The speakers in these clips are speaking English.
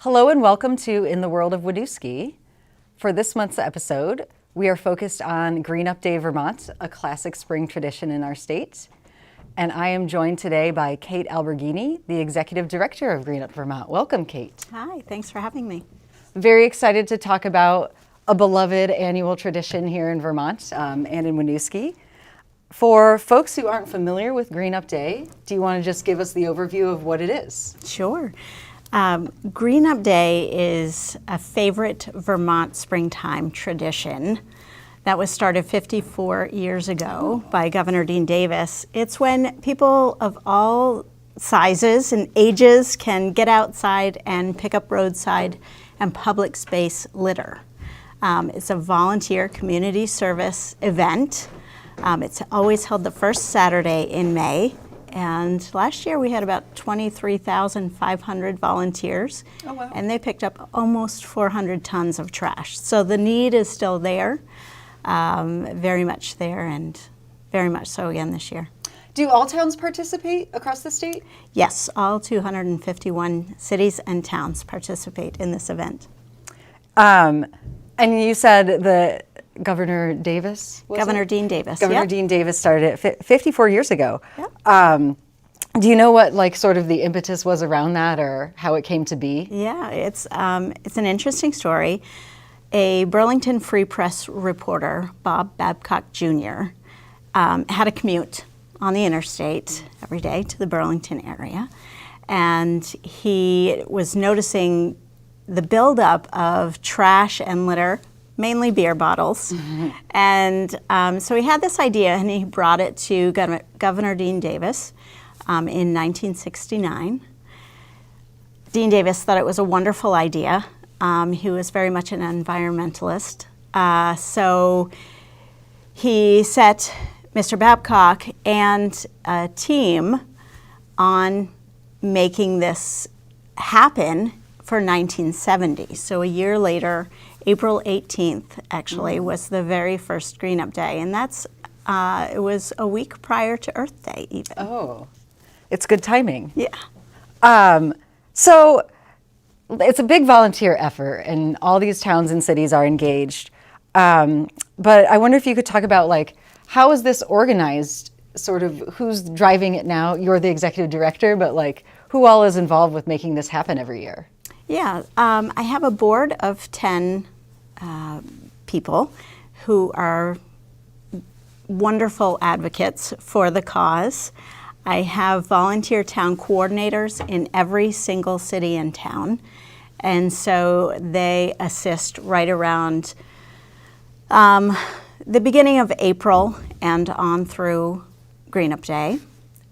Hello and welcome to In the World of Winooski. For this month's episode, we are focused on Green Up Day, Vermont, a classic spring tradition in our state. And I am joined today by Kate Alberghini, the Executive Director of Green Up Vermont. Welcome, Kate. Hi, thanks for having me. Very excited to talk about a beloved annual tradition here in Vermont and in Winooski. For folks who aren't familiar with Green Up Day, do you want to just give us the overview of what it is? Sure. Green Up Day is a favorite Vermont springtime tradition that was started 54 years ago by Governor Dean Davis. It's when people of all sizes and ages can get outside and pick up roadside and public space litter. It's a volunteer community service event. It's always held the first Saturday in May. And last year we had about 23,500 volunteers. Oh, wow. And they picked up almost 400 tons of trash. So the need is still there, very much there, and very much so again this year. Do all towns participate across the state? Yes, all 251 cities and towns participate in this event. And you said the Governor Davis? Governor Dean Davis. Governor Yep. Dean Davis started it 54 years ago. Yep. Do you know what sort of the impetus was around that or how it came to be? Yeah, it's an interesting story. A Burlington Free Press reporter, Bob Babcock Jr., had a commute on the interstate every day to the Burlington area, and he was noticing the buildup of trash and litter, mainly beer bottles. Mm-hmm. And so he had this idea and he brought it to Governor Dean Davis in 1969. Dean Davis thought it was a wonderful idea. He was very much an environmentalist. So he set Mr. Babcock and a team on making this happen for 1970. So a year later, April 18th, actually, was the very first Green Up Day, and that's it was a week prior to Earth Day, even. Oh, it's good timing. Yeah. So it's a big volunteer effort, and all these towns and cities are engaged. But I wonder if you could talk about how is this organized? Sort of who's driving it now? You're the executive director, but who all is involved with making this happen every year? Yeah, I have a board of 10 people who are wonderful advocates for the cause. I have volunteer town coordinators in every single city and town, and so they assist right around the beginning of April and on through Green Up Day.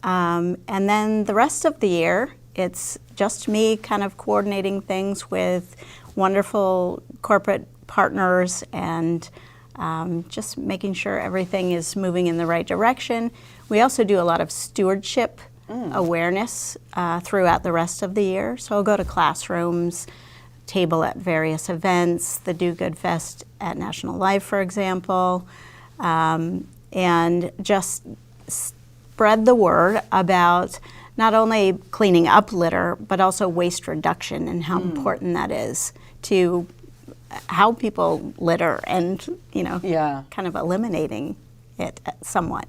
And then the rest of the year, it's just me kind of coordinating things with wonderful corporate partners and just making sure everything is moving in the right direction. We also do a lot of stewardship awareness throughout the rest of the year. So I'll go to classrooms, table at various events, the Do Good Fest at National Life, for example, and just spread the word about not only cleaning up litter, but also waste reduction and how important that is to how people litter and, kind of eliminating it somewhat.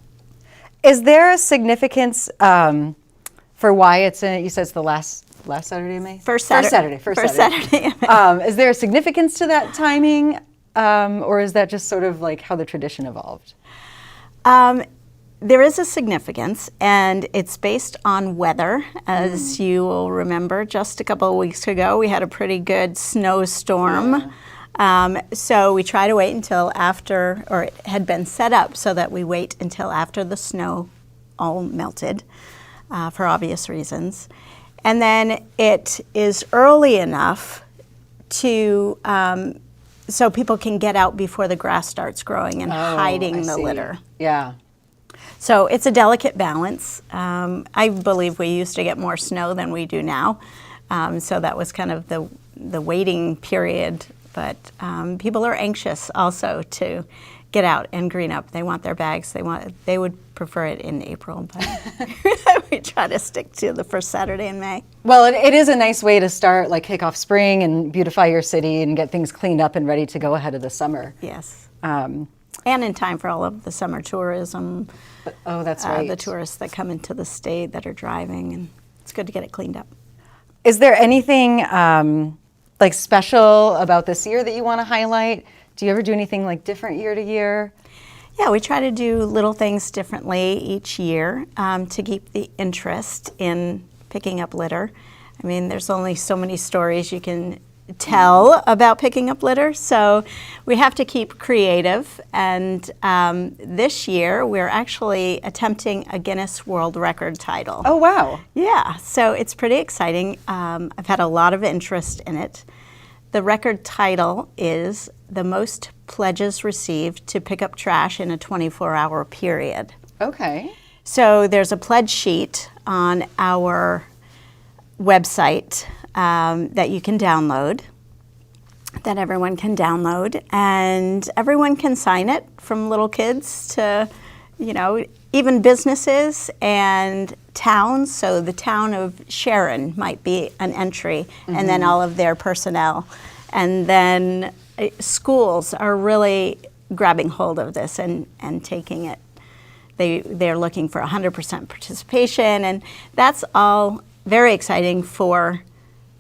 Is there a significance for why it's in, you said it's the last Saturday of May? First Saturday. First Saturday of May. Is there a significance to that timing, or is that just sort of how the tradition evolved? There is a significance, and it's based on weather. As you will remember, just a couple of weeks ago, we had a pretty good snowstorm. Yeah. So we try to wait until after, or it had been set up so that we wait until after the snow all melted, for obvious reasons. And then it is early enough to, so people can get out before the grass starts growing and hiding the litter. Yeah. So it's a delicate balance. I believe we used to get more snow than we do now. So that was kind of the waiting period. But people are anxious also to get out and green up. They want their bags. They would prefer it in April, but we try to stick to the first Saturday in May. Well, it is a nice way to start, like kick off spring and beautify your city and get things cleaned up and ready to go ahead of the summer. Yes. And in time for all of the summer tourism. Oh, that's right. The tourists that come into the state that are driving, and it's good to get it cleaned up. Is there anything like special about this year that you want to highlight? Do you ever do anything like different year to year? Yeah, we try to do little things differently each year to keep the interest in picking up litter. I mean, there's only so many stories you can tell about picking up litter, so we have to keep creative. And this year, we're actually attempting a Guinness World Record title. Oh, wow. Yeah, so it's pretty exciting. I've had a lot of interest in it. The record title is the most pledges received to pick up trash in a 24-hour period. Okay. So there's a pledge sheet on our website that you can download, that everyone can download, and everyone can sign it, from little kids to, you know, even businesses and towns. So the town of Sharon might be an entry, and then all of their personnel. And then schools are really grabbing hold of this and taking it. They're looking for 100% participation, and that's all very exciting for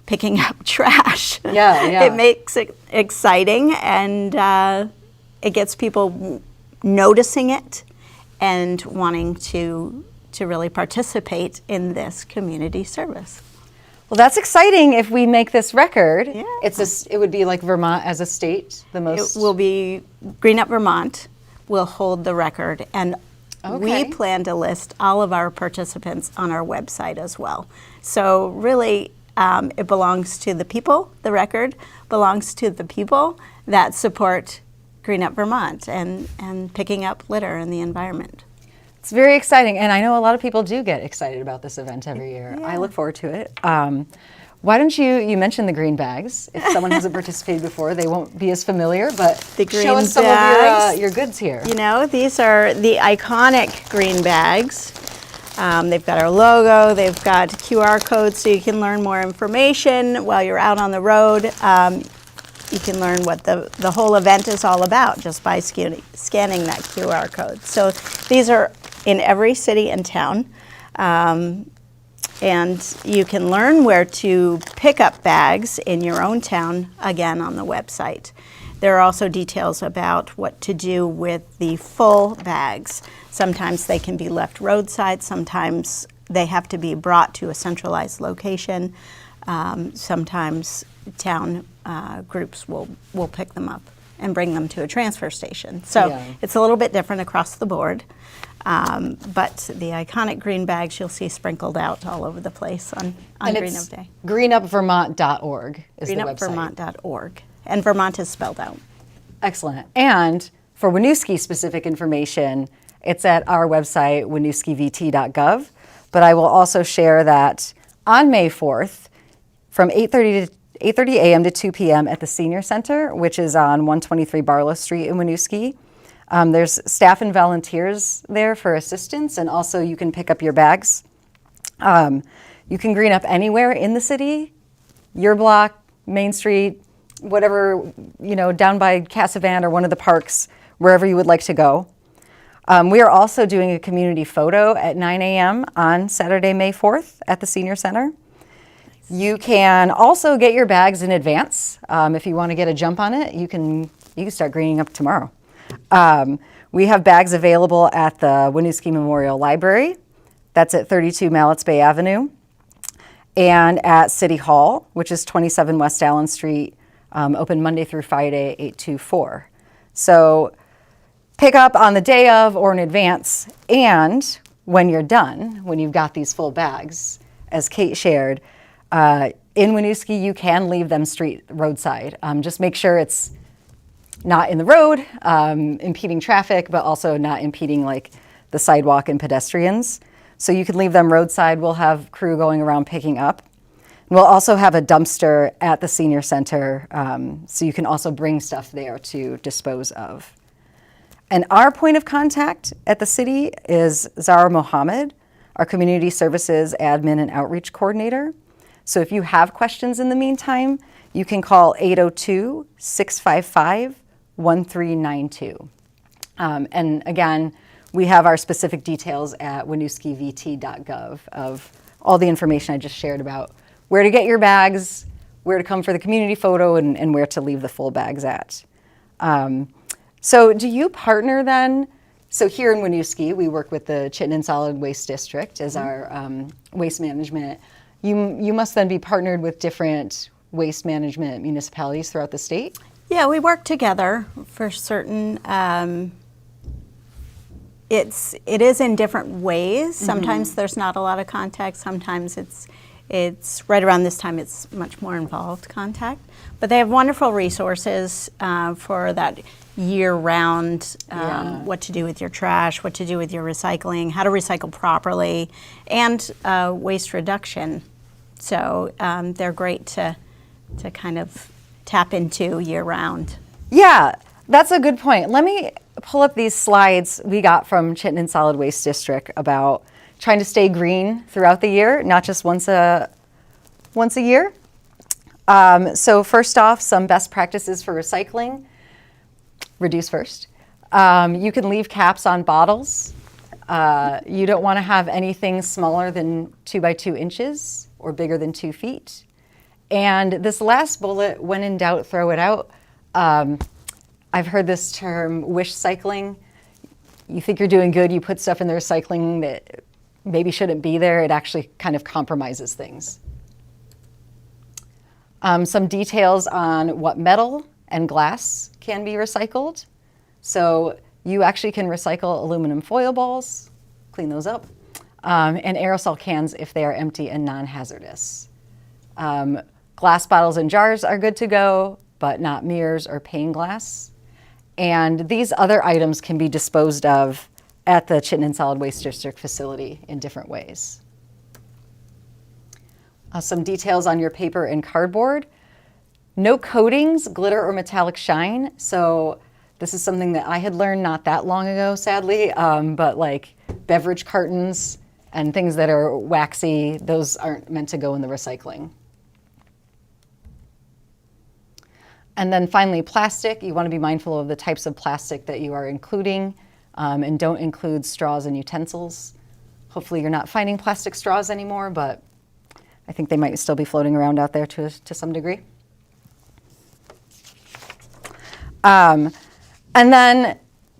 picking up trash. Yeah. It makes it exciting, and it gets people noticing it and wanting to really participate in this community service. Well, that's exciting if we make this record. Yeah. It would be like Vermont as a state, the most. It will be Green Up Vermont will hold the record, and we Okay. plan to list all of our participants on our website as well. So really, it belongs to the people. The record belongs to the people that support Green Up Vermont and picking up litter in the environment. It's very exciting, and I know a lot of people do get excited about this event every year. I look forward to it. Why don't you mention the green bags? If someone hasn't participated before, they won't be as familiar, but The green show us some bags. of your goods here. You know, these are the iconic green bags. They've got our logo, they've got QR codes so you can learn more information while you're out on the road. You can learn what the whole event is all about just by scanning that QR code. So these are in every city and town. And you can learn where to pick up bags in your own town, again, on the website. There are also details about what to do with the full bags. Sometimes they can be left roadside, sometimes they have to be brought to a centralized location. Sometimes town groups will pick them up and bring them to a transfer station. So it's a little bit different across the board. But the iconic green bags you'll see sprinkled out all over the place on Green Up Day. greenupvermont.org is the website. Greenupvermont.org. And Vermont is spelled out. Excellent. And for Winooski specific information, it's at our website, winooskivt.gov. But I will also share that on May 4th, from 8:30 a.m. to 2 p.m. at the Senior Center, which is on 123 Barlow Street in Winooski. There's staff and volunteers there for assistance, and also you can pick up your bags. You can green up anywhere in the city, your block, Main Street, whatever, down by Casavan or one of the parks, wherever you would like to go. We are also doing a community photo at 9 a.m. on Saturday, May 4th at the Senior Center. You can also get your bags in advance. If you want to get a jump on it, you can start greening up tomorrow. We have bags available at the Winooski Memorial Library. That's at 32 Mallets Bay Avenue. And at City Hall, which is 27 West Allen Street, open Monday through Friday, 8 to 4. So pick up on the day of or in advance. And when you're done, when you've got these full bags, as Kate shared, in Winooski, you can leave them roadside. Just make sure it's not in the road, impeding traffic, but also not impeding like the sidewalk and pedestrians. So you can leave them roadside. We'll have crew going around picking up. And we'll also have a dumpster at the Senior Center, so you can also bring stuff there to dispose of. And our point of contact at the city is Zara Mohammed, our Community Services Admin and Outreach Coordinator. So if you have questions in the meantime, you can call 802-655-1392. And again, we have our specific details at winooskivt.gov of all the information I just shared about where to get your bags, where to come for the community photo, and where to leave the full bags at. So do you partner then? So here in Winooski, we work with the Chittenden Solid Waste District as our waste management. You must then be partnered with different waste management municipalities throughout the state? Yeah, we work together for certain. It is in different ways. Sometimes there's not a lot of contact. Sometimes it's right around this time it's much more involved contact. But they have wonderful resources for that year-round, what to do with your trash, what to do with your recycling, how to recycle properly, and waste reduction. So they're great to kind of tap into year-round. Yeah, that's a good point. Let me pull up these slides we got from Chittenden Solid Waste District about trying to stay green throughout the year, not just once a year. So first off, some best practices for recycling. Reduce first. You can leave caps on bottles. You don't want to have anything smaller than 2 by 2 inches or bigger than 2 feet. And this last bullet, when in doubt, throw it out. I've heard this term, wish cycling. You think you're doing good, you put stuff in the recycling that maybe shouldn't be there. It actually kind of compromises things. Some details on what metal and glass can be recycled. So you actually can recycle aluminum foil balls, clean those up, and aerosol cans if they are empty and non-hazardous. Glass bottles and jars are good to go, but not mirrors or pane glass. And these other items can be disposed of at the Chittenden Solid Waste District facility in different ways. Some details on your paper and cardboard. No coatings, glitter, or metallic shine. So this is something that I had learned not that long ago, sadly, but like beverage cartons and things that are waxy, those aren't meant to go in the recycling. And then finally, plastic. You want to be mindful of the types of plastic that you are including, and don't include straws and utensils. Hopefully you're not finding plastic straws anymore, but I think they might still be floating around out there to some degree. And then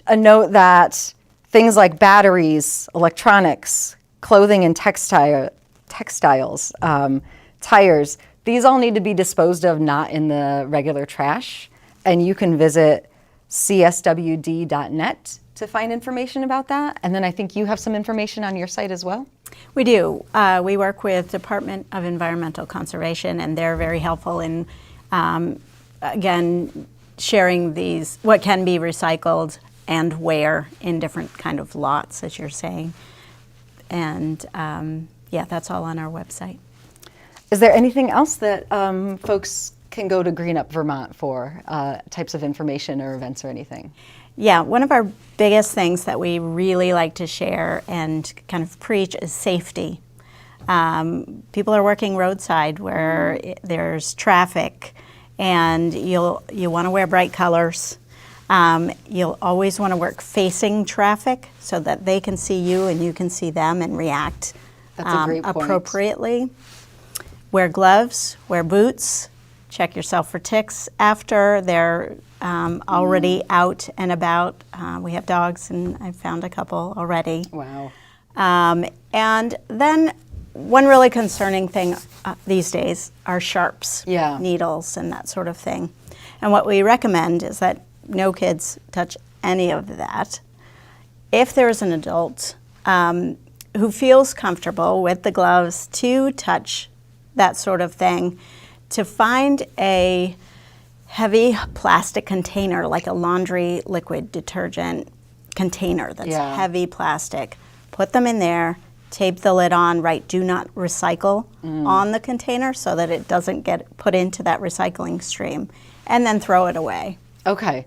a note that things like batteries, electronics, clothing and textiles, tires, these all need to be disposed of not in the regular trash. And you can visit cswd.net to find information about that. And then I think you have some information on your site as well. We do. We work with Department of Environmental Conservation, and they're very helpful in, again, sharing these, what can be recycled and where in different kind of lots, as you're saying. And yeah, that's all on our website. Is there anything else that folks can go to Green Up Vermont for, types of information or events or anything? Yeah, one of our biggest things that we really like to share and kind of preach is safety. People are working roadside where there's traffic, and you want to wear bright colors. You'll always want to work facing traffic so that they can see you and you can see them and react appropriately. Wear gloves, wear boots, check yourself for ticks after they're already out and about. We have dogs, and I've found a couple already. Wow. And then one really concerning thing these days are sharps, needles, and that sort of thing. And what we recommend is that no kids touch any of that. If there is an adult who feels comfortable with the gloves to touch that sort of thing, to find a heavy plastic container, like a laundry liquid detergent container that's heavy plastic, put them in there, tape the lid on, write "do not recycle" on the container so that it doesn't get put into that recycling stream, and then throw it away. Okay.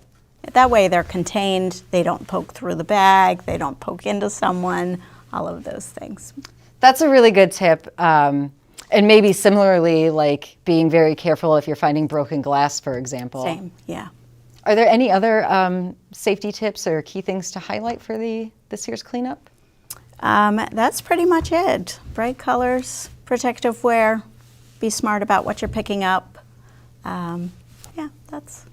That way they're contained, they don't poke through the bag, they don't poke into someone, all of those things. That's a really good tip. And maybe similarly, like being very careful if you're finding broken glass, for example. Same, yeah. Are there any other safety tips or key things to highlight for this year's cleanup? That's pretty much it. Bright colors, protective wear, be smart about what you're picking up. Yeah, that's.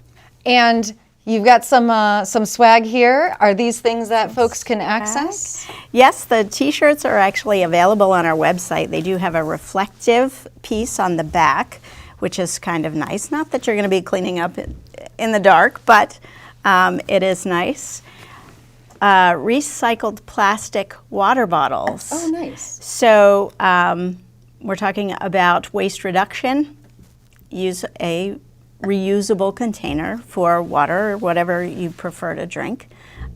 And you've got some swag here. Are these things that folks can access? Yes, the t-shirts are actually available on our website. They do have a reflective piece on the back, which is kind of nice. Not that you're going to be cleaning up in the dark, but it is nice. Recycled plastic water bottles. Oh, nice. So we're talking about waste reduction. Use a reusable container for water or whatever you prefer to drink.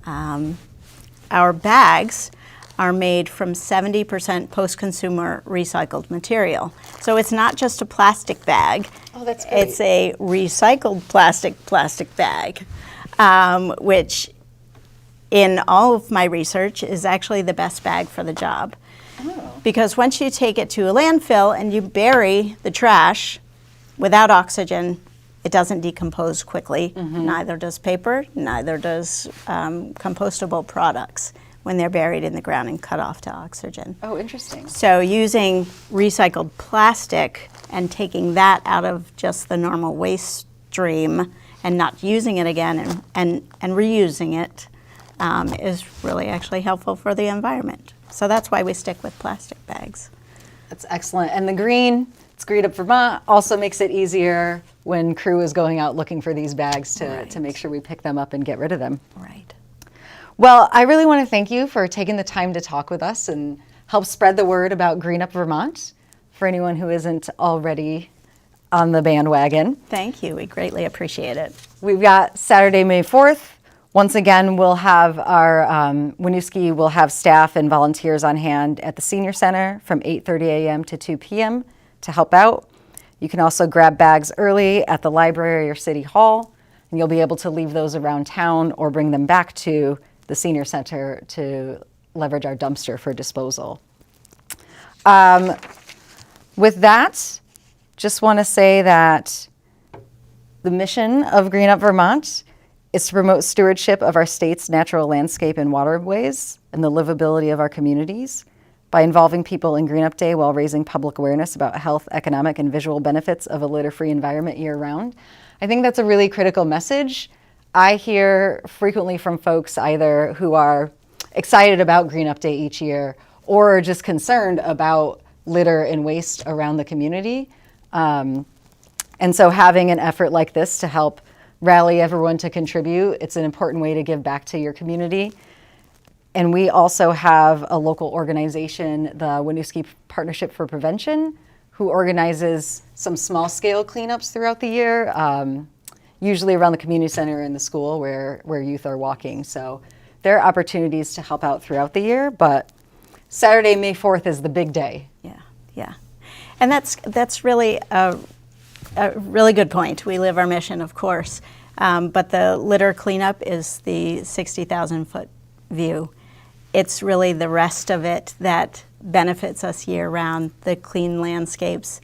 Our bags are made from 70% post-consumer recycled material. So it's not just a plastic bag. Oh, that's great. It's a recycled plastic bag, which in all of my research is actually the best bag for the job. Oh. Because once you take it to a landfill and you bury the trash without oxygen, it doesn't decompose quickly. Neither does paper, neither does compostable products when they're buried in the ground and cut off to oxygen. Oh, interesting. So using recycled plastic and taking that out of just the normal waste stream and not using it again and reusing it is really actually helpful for the environment. So that's why we stick with plastic bags. That's excellent. And the green, it's Green Up Vermont, also makes it easier when crew is going out looking for these bags to make sure we pick them up and get rid of them. Right. Well, I really want to thank you for taking the time to talk with us and help spread the word about Green Up Vermont for anyone who isn't already on the bandwagon. Thank you. We greatly appreciate it. We've got Saturday, May 4th. Once again, we'll have our Winooski will have staff and volunteers on hand at the Senior Center from 8:30 a.m. to 2 p.m. to help out. You can also grab bags early at the library or City Hall, and you'll be able to leave those around town or bring them back to the Senior Center to leverage our dumpster for disposal. With that, just want to say that the mission of Green Up Vermont is to promote stewardship of our state's natural landscape and waterways and the livability of our communities by involving people in Green Up Day while raising public awareness about health, economic, and visual benefits of a litter-free environment year-round. I think that's a really critical message. I hear frequently from folks either who are excited about Green Up Day each year or just concerned about litter and waste around the community. And so having an effort like this to help rally everyone to contribute, it's an important way to give back to your community. And we also have a local organization, the Winooski Partnership for Prevention, who organizes some small-scale cleanups throughout the year, usually around the community center and the school where youth are walking. So there are opportunities to help out throughout the year, but Saturday, May 4th is the big day. Yeah. And that's really a really good point. We live our mission, of course, but the litter cleanup is the 60,000-foot view. It's really the rest of it that benefits us year-round, the clean landscapes,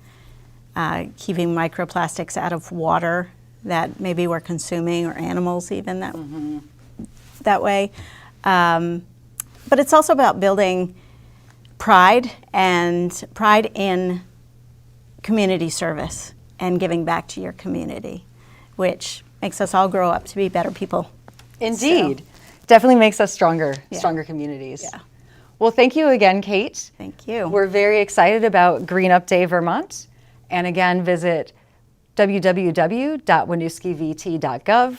keeping microplastics out of water that maybe we're consuming, or animals even that way. But it's also about building pride in community service and giving back to your community, which makes us all grow up to be better people. Indeed. Definitely makes us stronger communities. Yeah. Well, thank you again, Kate. Thank you. We're very excited about Green Up Day Vermont. And again, visit www.winooskivt.gov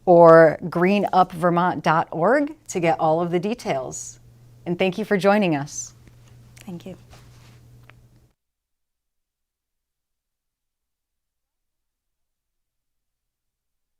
or greenupvermont.org to get all of the details. And thank you for joining us. Thank you.